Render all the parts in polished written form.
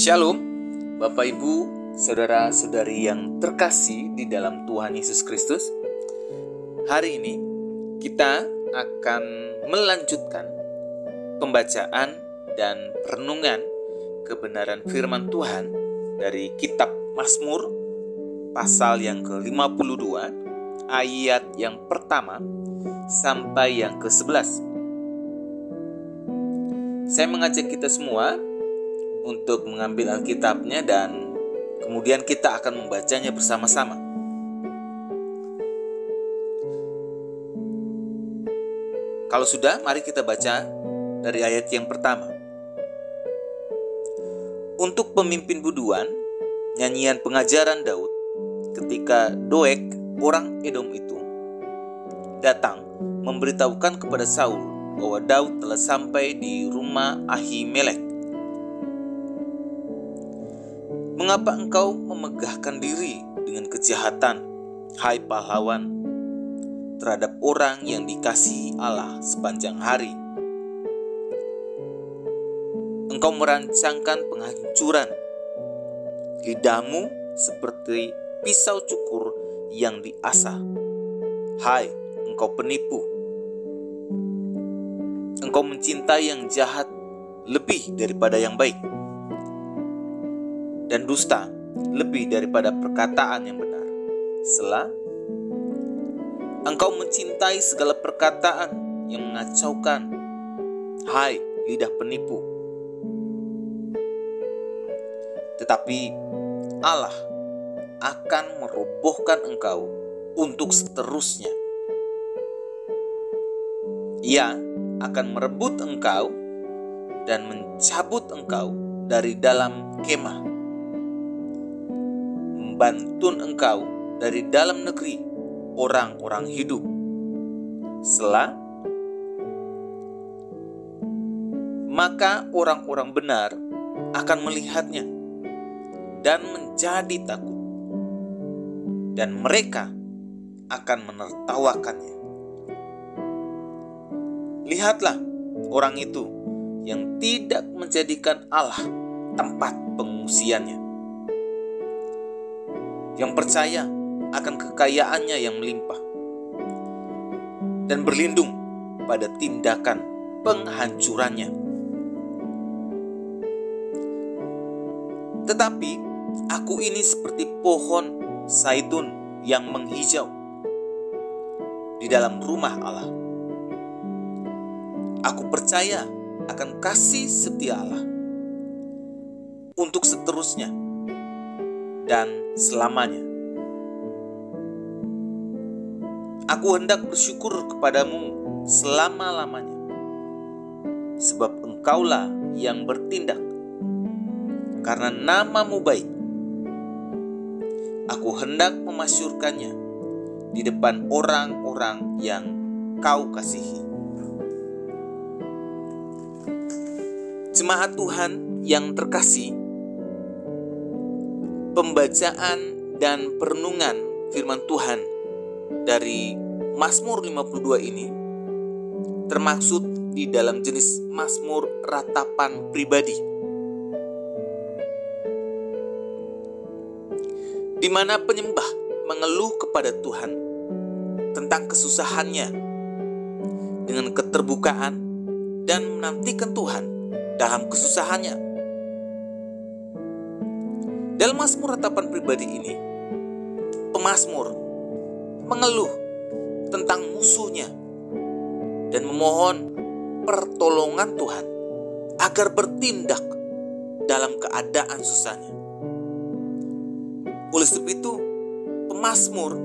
Shalom, Bapak Ibu, Saudara-saudari yang terkasih di dalam Tuhan Yesus Kristus. Hari ini kita akan melanjutkan pembacaan dan renungan kebenaran firman Tuhan dari kitab Mazmur pasal yang ke-52 ayat yang pertama sampai yang ke-11. Saya mengajak kita semua untuk mengambil Alkitabnya dan kemudian kita akan membacanya bersama-sama. Kalau sudah, mari kita baca dari ayat yang pertama. Untuk pemimpin buduan, nyanyian pengajaran Daud ketika Doeg, orang Edom itu, datang memberitahukan kepada Saul bahwa Daud telah sampai di rumah Ahimelek. Mengapa engkau memegahkan diri dengan kejahatan, hai pahlawan, terhadap orang yang dikasihi Allah sepanjang hari? Engkau merancangkan penghancuran, lidahmu seperti pisau cukur yang diasah. Hai, engkau penipu! Engkau mencintai yang jahat lebih daripada yang baik, dan dusta lebih daripada perkataan yang benar. Selah, engkau mencintai segala perkataan yang mengacaukan. Hai, lidah penipu! Tetapi Allah akan merobohkan engkau untuk seterusnya. Ia akan merebut engkau dan mencabut engkau dari dalam kemah, membantun engkau dari dalam negeri orang-orang hidup. Selah, maka orang-orang benar akan melihatnya dan menjadi takut, dan mereka akan menertawakannya. Lihatlah orang itu yang tidak menjadikan Allah tempat pengungsiannya, yang percaya akan kekayaannya yang melimpah, dan berlindung pada tindakan penghancurannya. Tetapi aku ini seperti pohon zaitun yang menghijau di dalam rumah Allah. Aku percaya akan kasih setia Allah untuk seterusnya dan selamanya. Aku hendak bersyukur kepadamu selama-lamanya, sebab engkaulah yang bertindak karena namamu baik. Aku hendak memasyurkannya di depan orang-orang yang kau kasihi. Jemaat Tuhan yang terkasih, pembacaan dan perenungan firman Tuhan dari Mazmur 52 ini termaksud di dalam jenis Mazmur ratapan pribadi, di mana penyembah mengeluh kepada Tuhan tentang kesusahannya dengan keterbukaan dan menantikan Tuhan dalam kesusahannya. Dalam Mazmur ratapan pribadi ini, pemazmur mengeluh tentang musuhnya dan memohon pertolongan Tuhan agar bertindak dalam keadaan susahnya. Oleh sebab itu, pemazmur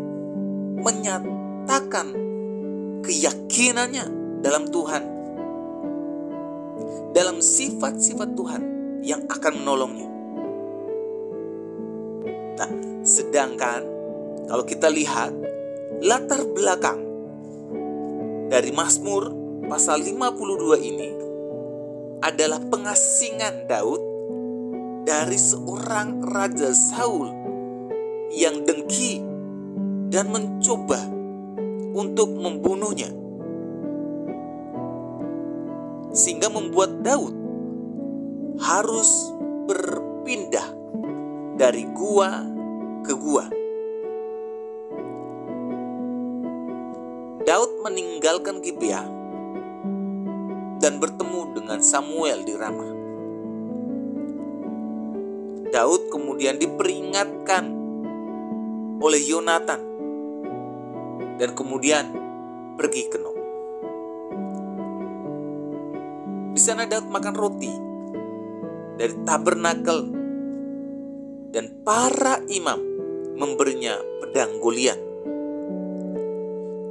menyatakan keyakinannya dalam Tuhan, dalam sifat-sifat Tuhan yang akan menolongnya. Nah, sedangkan kalau kita lihat latar belakang dari Mazmur pasal 52 ini adalah pengasingan Daud dari seorang Raja Saul yang dengki dan mencoba untuk membunuhnya. sehingga membuat Daud harus berpindah dari gua ke gua. Daud meninggalkan Gibea dan bertemu dengan Samuel di Rama. Daud kemudian diperingatkan oleh Yonatan dan kemudian pergi ke Nob. Di sana Daud makan roti dari tabernakel dan para imam memberinya pedang Goliat.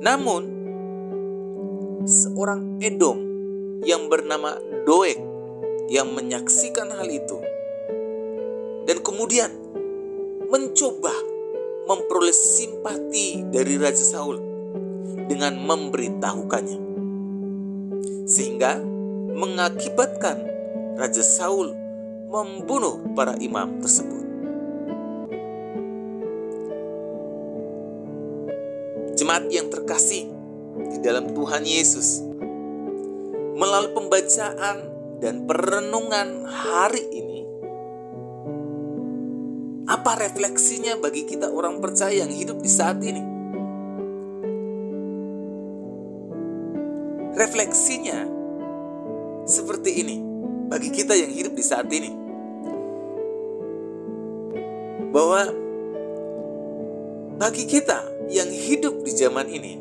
Namun seorang Edom yang bernama Doeg yang menyaksikan hal itu dan kemudian mencoba memperoleh simpati dari Raja Saul dengan memberitahukannya, sehingga mengakibatkan Raja Saul membunuh para imam tersebut. Jemaat yang terkasih di dalam Tuhan Yesus, melalui pembacaan dan perenungan hari ini, apa refleksinya bagi kita orang percaya yang hidup di saat ini? Refleksinya seperti ini bagi kita yang hidup di saat ini, bahwa bagi kita yang hidup di zaman ini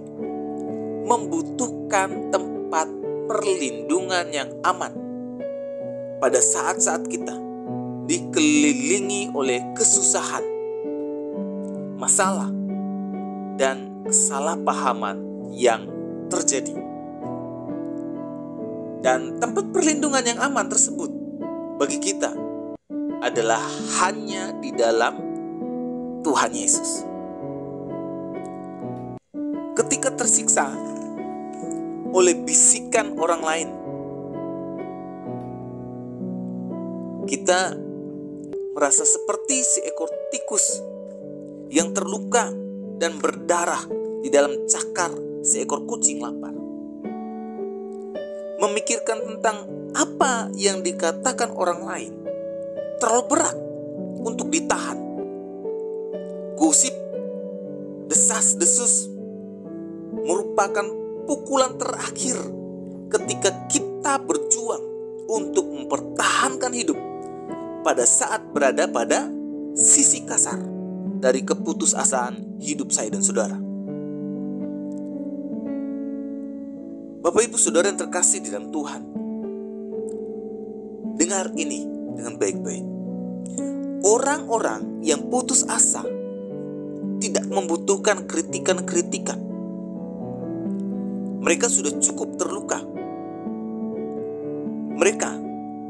membutuhkan tempat perlindungan yang aman pada saat-saat kita dikelilingi oleh kesusahan, masalah, dan kesalahpahaman yang terjadi. Dan tempat perlindungan yang aman tersebut bagi kita adalah hanya di dalam Tuhan Yesus. Ketika tersiksa oleh bisikan orang lain, kita merasa seperti seekor tikus yang terluka dan berdarah di dalam cakar seekor kucing lapar. Memikirkan tentang apa yang dikatakan orang lain terlalu berat untuk ditahan. Gosip, desas-desus merupakan pukulan terakhir ketika kita berjuang untuk mempertahankan hidup pada saat berada pada sisi kasar dari keputusasaan hidup saya dan saudara. Bapak Ibu Saudara yang terkasih di dalam Tuhan, dengar ini dengan baik-baik. Orang-orang yang putus asa tidak membutuhkan kritikan-kritikan. Mereka sudah cukup terluka. Mereka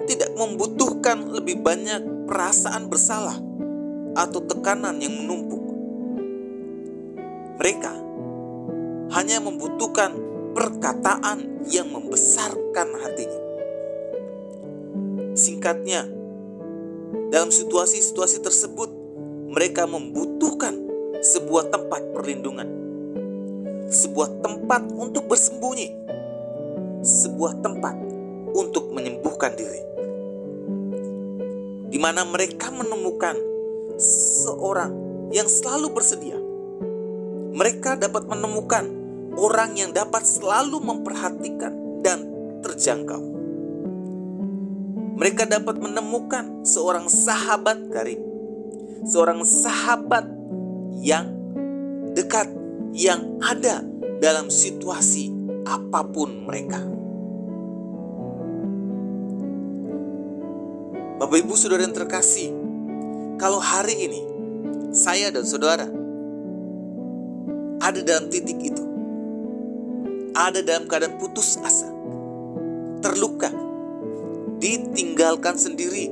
tidak membutuhkan lebih banyak perasaan bersalah atau tekanan yang menumpuk. Mereka hanya membutuhkan perkataan yang membesarkan hatinya. Singkatnya, dalam situasi-situasi tersebut, mereka membutuhkan sebuah tempat perlindungan, sebuah tempat untuk bersembunyi, sebuah tempat untuk menyembuhkan diri, di mana mereka menemukan seorang yang selalu bersedia. Mereka dapat menemukan orang yang dapat selalu memperhatikan dan terjangkau. Mereka dapat menemukan seorang sahabat karib, seorang sahabat yang dekat, yang ada dalam situasi apapun mereka. Bapak Ibu Saudara yang terkasih, kalau hari ini saya dan saudara ada dalam titik itu, ada dalam keadaan putus asa, terluka, ditinggalkan sendiri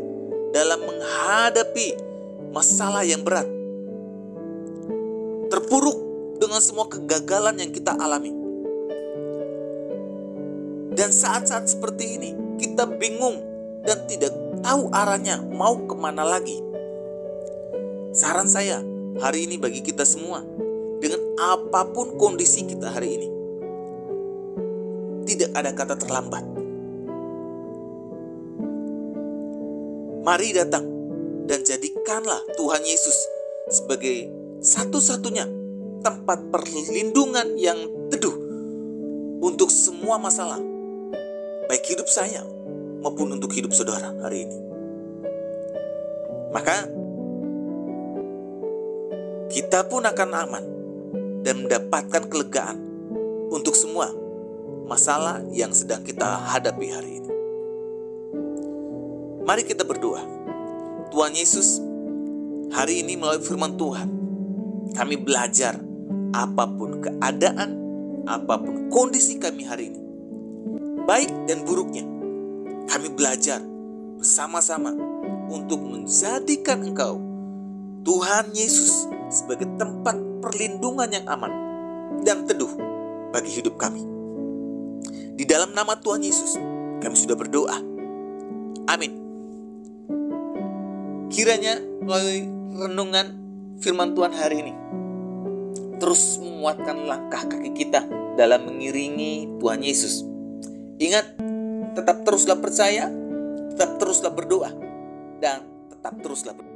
dalam menghadapi masalah yang berat, terpuruk dengan semua kegagalan yang kita alami. Dan saat-saat seperti ini kita bingung dan tidak tahu arahnya mau kemana lagi. Saran saya hari ini bagi kita semua, dengan apapun kondisi kita hari ini, tidak ada kata terlambat. Mari datang dan jadikanlah Tuhan Yesus sebagai satu-satunya tempat perlindungan yang teduh untuk semua masalah, baik hidup saya maupun untuk hidup saudara hari ini. Maka kita pun akan aman dan mendapatkan kelegaan untuk semua masalah yang sedang kita hadapi hari ini. Mari kita berdoa. Tuhan Yesus, hari ini melalui firman Tuhan, kami belajar apapun keadaan, apapun kondisi kami hari ini, baik dan buruknya, kami belajar bersama-sama untuk menjadikan Engkau, Tuhan Yesus, sebagai tempat perlindungan yang aman dan teduh bagi hidup kami. Di dalam nama Tuhan Yesus, kami sudah berdoa. Amin. Kiranya melalui renungan firman Tuhan hari ini terus menguatkan langkah kaki kita dalam mengiringi Tuhan Yesus. Ingat, tetap teruslah percaya, tetap teruslah berdoa, dan tetap teruslah berdoa.